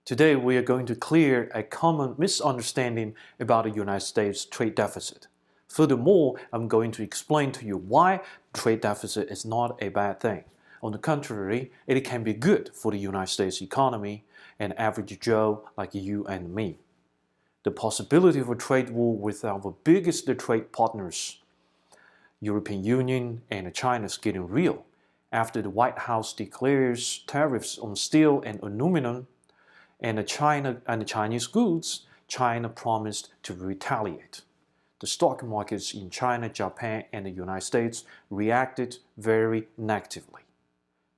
Today we are going to clear a common misunderstanding about the United States trade deficit. Furthermore, I'm going to explain to you why trade deficit is not a bad thing. On the contrary, it can be good for the United States economy and average Joe like you and me. The possibility of a trade war with our biggest trade partners, European Union and China, is getting real. After the White House declares tariffs on steel and aluminum and the Chinese goods, China promised to retaliate. The stock markets in China, Japan, and the United States reacted very negatively.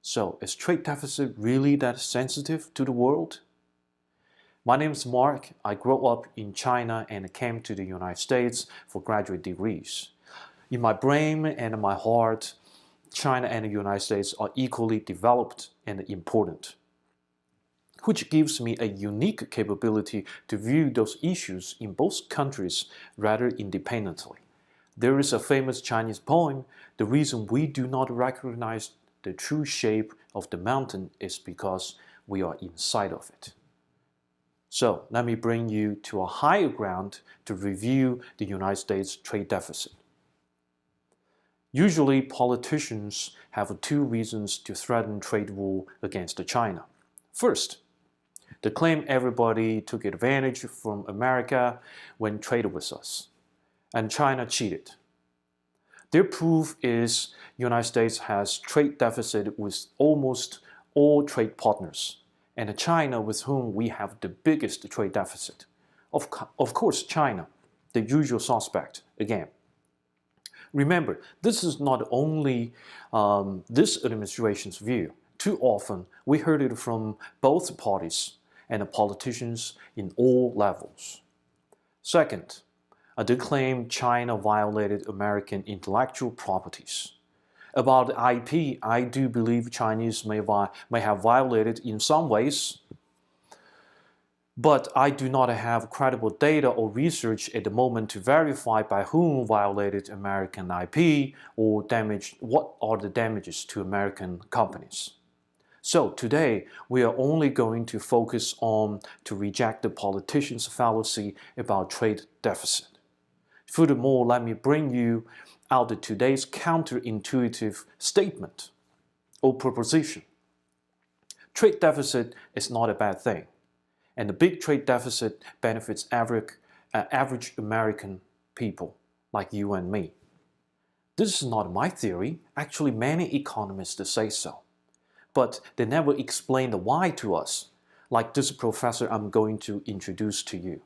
So, is trade deficit really that sensitive to the world? My name is Mark. I grew up in China and came to the United States for graduate degrees. In my brain and in my heart, China and the United States are equally developed and important, which gives me a unique capability to view those issues in both countries rather independently. There is a famous Chinese poem, "The reason we do not recognize the true shape of the mountain is because we are inside of it." So let me bring you to a higher ground to review the United States trade deficit. Usually, politicians have two reasons to threaten trade war against China. First, they claim everybody took advantage from America when traded with us, and China cheated. Their proof is the United States has trade deficit with almost all trade partners, and China with whom we have the biggest trade deficit. Of course, China, the usual suspect again. Remember, this is not only this administration's view. Too often, we heard it from both parties and the politicians in all levels. Second, they claim China violated American intellectual properties. About the IP, I do believe Chinese may have violated in some ways, but I do not have credible data or research at the moment to verify by whom violated American IP or what are the damages to American companies. So today, we are only going to focus on to reject the politician's fallacy about trade deficit. Furthermore, let me bring you out today's counterintuitive statement or proposition. Trade deficit is not a bad thing, and the big trade deficit benefits average American people like you and me. This is not my theory. Actually, many economists say so. But they never explain the why to us, like this professor I'm going to introduce to you.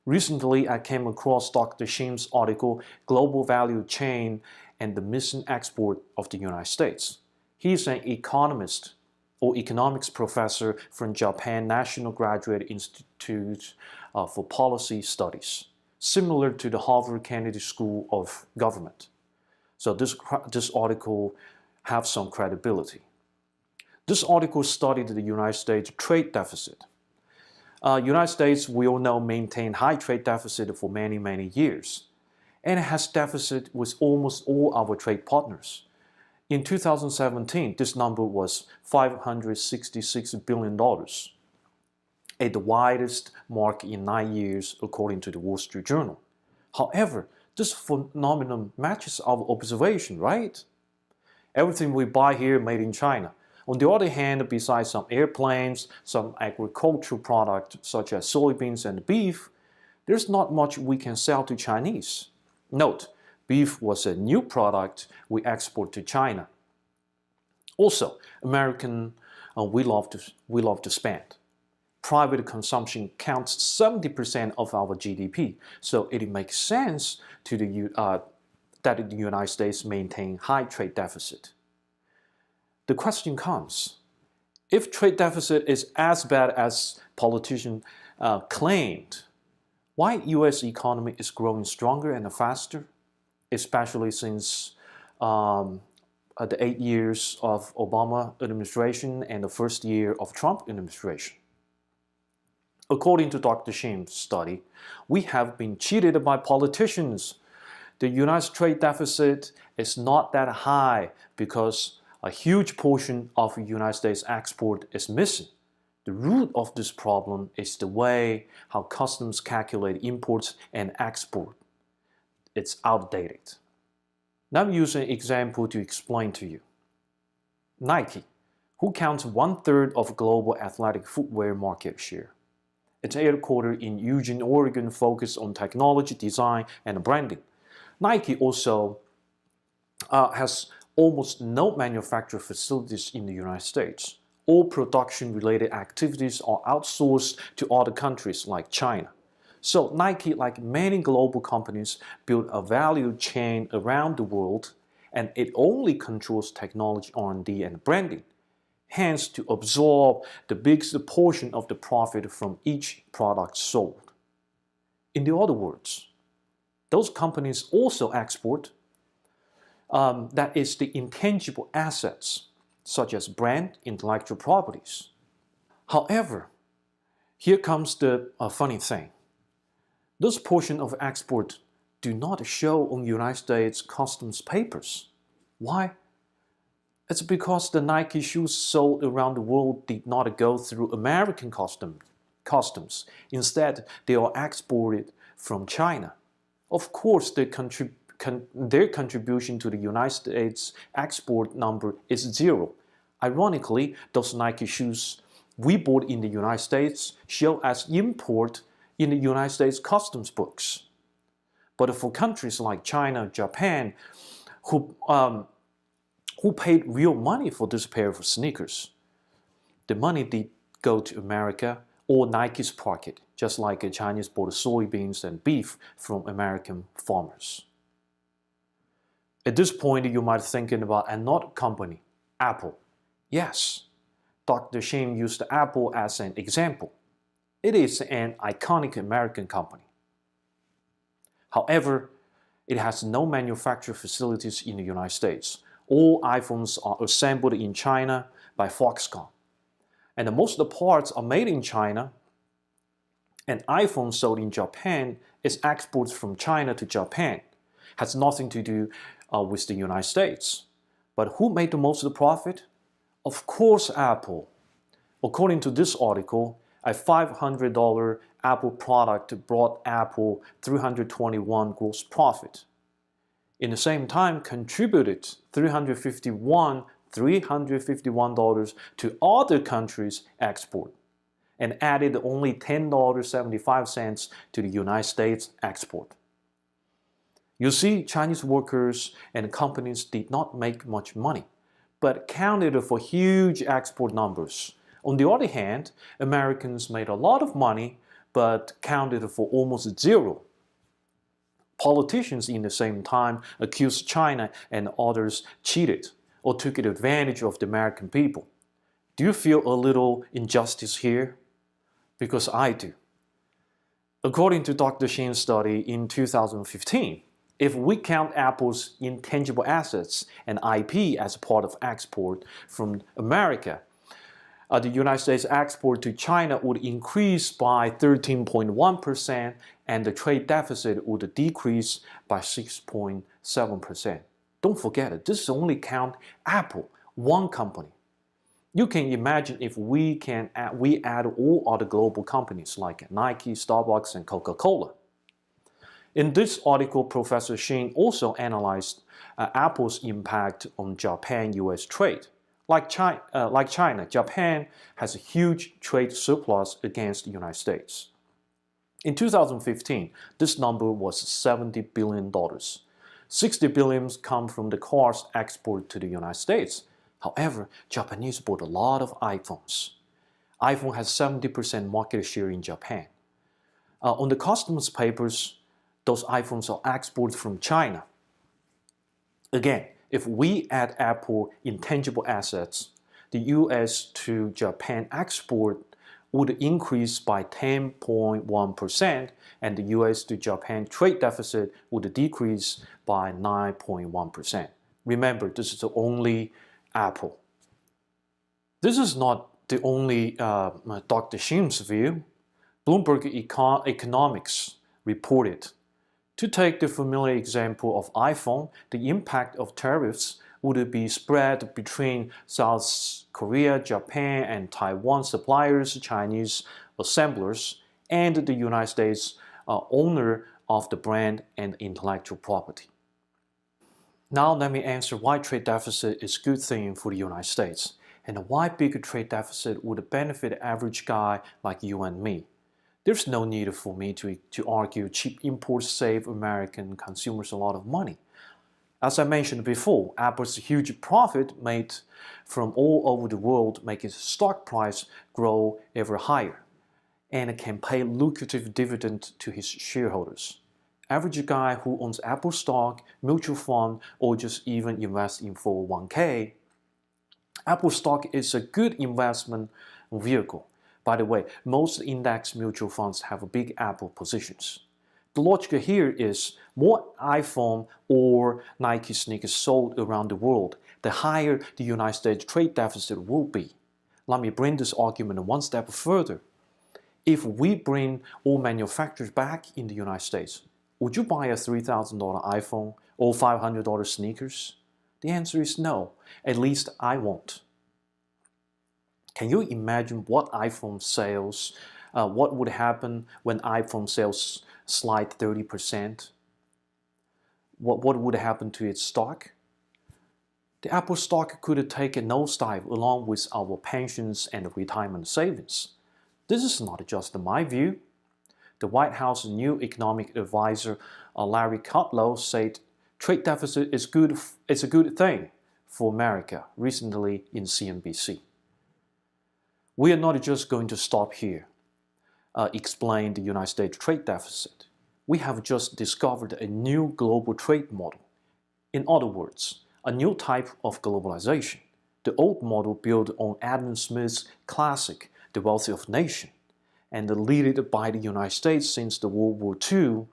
Recently, I came across Dr. Shim's article, "Global Value Chain and the Missing Export of the United States." He's an economist or economics professor from Japan National Graduate Institute for Policy Studies, similar to the Harvard Kennedy School of Government. So this article has some credibility. This article studied the United States trade deficit. United States, we all know, maintained high trade deficit for many, many years. And it has deficit with almost all our trade partners. In 2017, this number was $566 billion, at the widest mark in 9 years, according to the Wall Street Journal. However, this phenomenon matches our observation, right? Everything we buy here made in China. On the other hand, besides some airplanes, some agricultural products such as soybeans and beef, there's not much we can sell to Chinese. Note, beef was a new product we export to China. Also, American, we love to spend. Private consumption counts 70% of our GDP, so it makes sense that the United States maintain high trade deficit. The question comes, if trade deficit is as bad as politicians claimed, why U.S. economy is growing stronger and faster, especially since the 8 years of Obama administration and the first year of Trump administration? According to Dr. Shim's study, we have been cheated by politicians. The United States trade deficit is not that high because a huge portion of United States export is missing. The root of this problem is the way how customs calculate imports and export. It's outdated. Now I'm using an example to explain to you. Nike, who counts 1/3 of global athletic footwear market share. It's headquartered in Eugene, Oregon, focused on technology, design, and branding. Nike also has almost no manufacturing facilities in the United States. All production-related activities are outsourced to other countries like China. So Nike, like many global companies, built a value chain around the world, and it only controls technology R&D and branding, hence to absorb the biggest portion of the profit from each product sold. In other words, those companies also export, that is the intangible assets, such as brand, intellectual properties. However, here comes the funny thing. Those portions of export do not show on United States customs papers. Why? It's because the Nike shoes sold around the world did not go through American customs. Instead, they are exported from China. Of course, their contribution to the United States export number is zero. Ironically, those Nike shoes we bought in the United States show as import in the United States customs books. But for countries like China, Japan, who paid real money for this pair of sneakers, the money did go to America or Nike's pocket, just like a Chinese bought soybeans and beef from American farmers. At this point, you might be thinking about another company, Apple. Yes, Dr. Shin used Apple as an example. It is an iconic American company. However, it has no manufacturing facilities in the United States. All iPhones are assembled in China by Foxconn. And most of the parts are made in China. An iPhone sold in Japan is exported from China to Japan. Has nothing to do with the United States. But who made the most of the profit? Of course, Apple. According to this article, a $500 Apple product brought Apple $321 gross profit. In the same time, contributed $351 to other countries' export, and added only $10.75 to the United States export. You see, Chinese workers and companies did not make much money, but counted for huge export numbers. On the other hand, Americans made a lot of money, but counted for almost zero. Politicians in the same time accused China and others cheated or took advantage of the American people. Do you feel a little injustice here? Because I do. According to Dr. Shin's study in 2015, if we count Apple's intangible assets and IP as part of export from America, the United States export to China would increase by 13.1% and the trade deficit would decrease by 6.7%. Don't forget it, this only count Apple, one company. You can imagine if we add all other global companies like Nike, Starbucks, and Coca-Cola. In this article, Professor Shin also analyzed Apple's impact on Japan-US trade. Like China, Japan has a huge trade surplus against the United States. In 2015, this number was $70 billion. $60 billion come from the cars exported to the United States. However, Japanese bought a lot of iPhones. iPhone has 70% market share in Japan. On the customs papers, those iPhones are exported from China. Again, if we add Apple intangible assets, the US to Japan export would increase by 10.1% and the US to Japan trade deficit would decrease by 9.1%. Remember, this is only Apple. This is not the only Dr. Shin's view. Bloomberg Economics reported. To take the familiar example of iPhone, the impact of tariffs would be spread between South Korea, Japan, and Taiwan suppliers, Chinese assemblers, and the United States owner of the brand and intellectual property. Now let me answer why trade deficit is a good thing for the United States, and why bigger trade deficit would benefit the average guy like you and me. There's no need for me to argue cheap imports save American consumers a lot of money. As I mentioned before, Apple's huge profit made from all over the world make its stock price grow ever higher, and can pay lucrative dividend to his shareholders. Average guy who owns Apple stock, mutual fund, or just even invest in 401k, Apple stock is a good investment vehicle. By the way, most index mutual funds have big Apple positions. The logic here is more iPhone or Nike sneakers sold around the world, the higher the United States trade deficit will be. Let me bring this argument one step further. If we bring all manufacturers back in the United States, would you buy a $3,000 iPhone or $500 sneakers? The answer is no. At least I won't. Can you imagine what iPhone sales, what would happen when iPhone sales slide 30%? What would happen to its stock? The Apple stock could take a nosedive along with our pensions and retirement savings. This is not just my view. The White House new economic advisor Larry Kudlow said trade deficit is a good thing for America recently in CNBC. We are not just going to stop here, explain the United States trade deficit. We have just discovered a new global trade model. In other words, a new type of globalization. The old model built on Adam Smith's classic, The Wealth of Nations, and led by the United States since the World War II.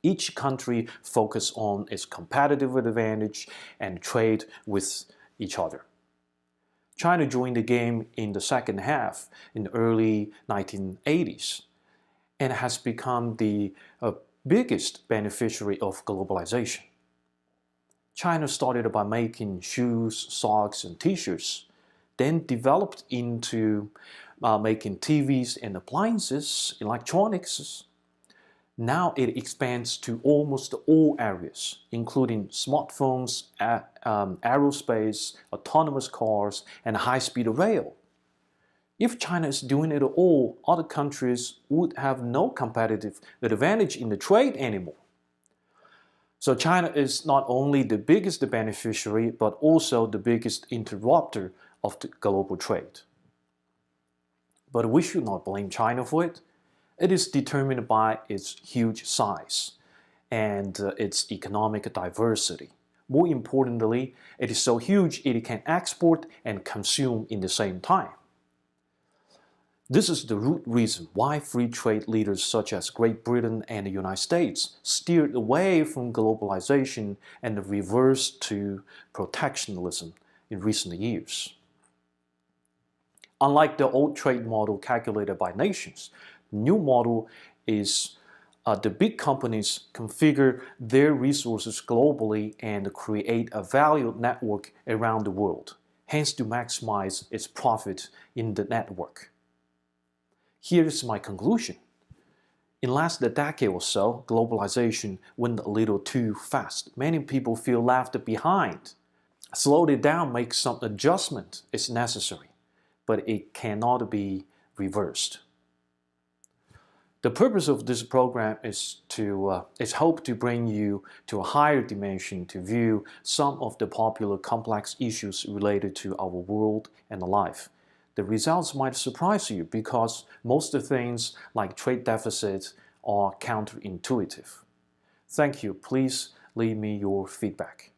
Each country focused on its competitive advantage and trade with each other. China joined the game in the second half in the early 1980s and has become the biggest beneficiary of globalization. China started by making shoes, socks, and t-shirts, then developed into making TVs and appliances, electronics. Now it expands to almost all areas, including smartphones, aerospace, autonomous cars, and high-speed rail. If China is doing it all, other countries would have no competitive advantage in the trade anymore. So China is not only the biggest beneficiary, but also the biggest interrupter of the global trade. But we should not blame China for it. It is determined by its huge size and its economic diversity. More importantly, it is so huge it can export and consume in the same time. This is the root reason why free trade leaders such as Great Britain and the United States steered away from globalization and reversed to protectionism in recent years. Unlike the old trade model calculated by nations, the new model is the big companies configure their resources globally and create a value network around the world, hence to maximize its profit in the network. Here is my conclusion. In the last decade or so, globalization went a little too fast. Many people feel left behind. Slow it down, make some adjustment is necessary, but it cannot be reversed. The purpose of this program is hope to bring you to a higher dimension to view some of the popular complex issues related to our world and life. The results might surprise you because most of the things like trade deficits are counterintuitive. Thank you. Please leave me your feedback.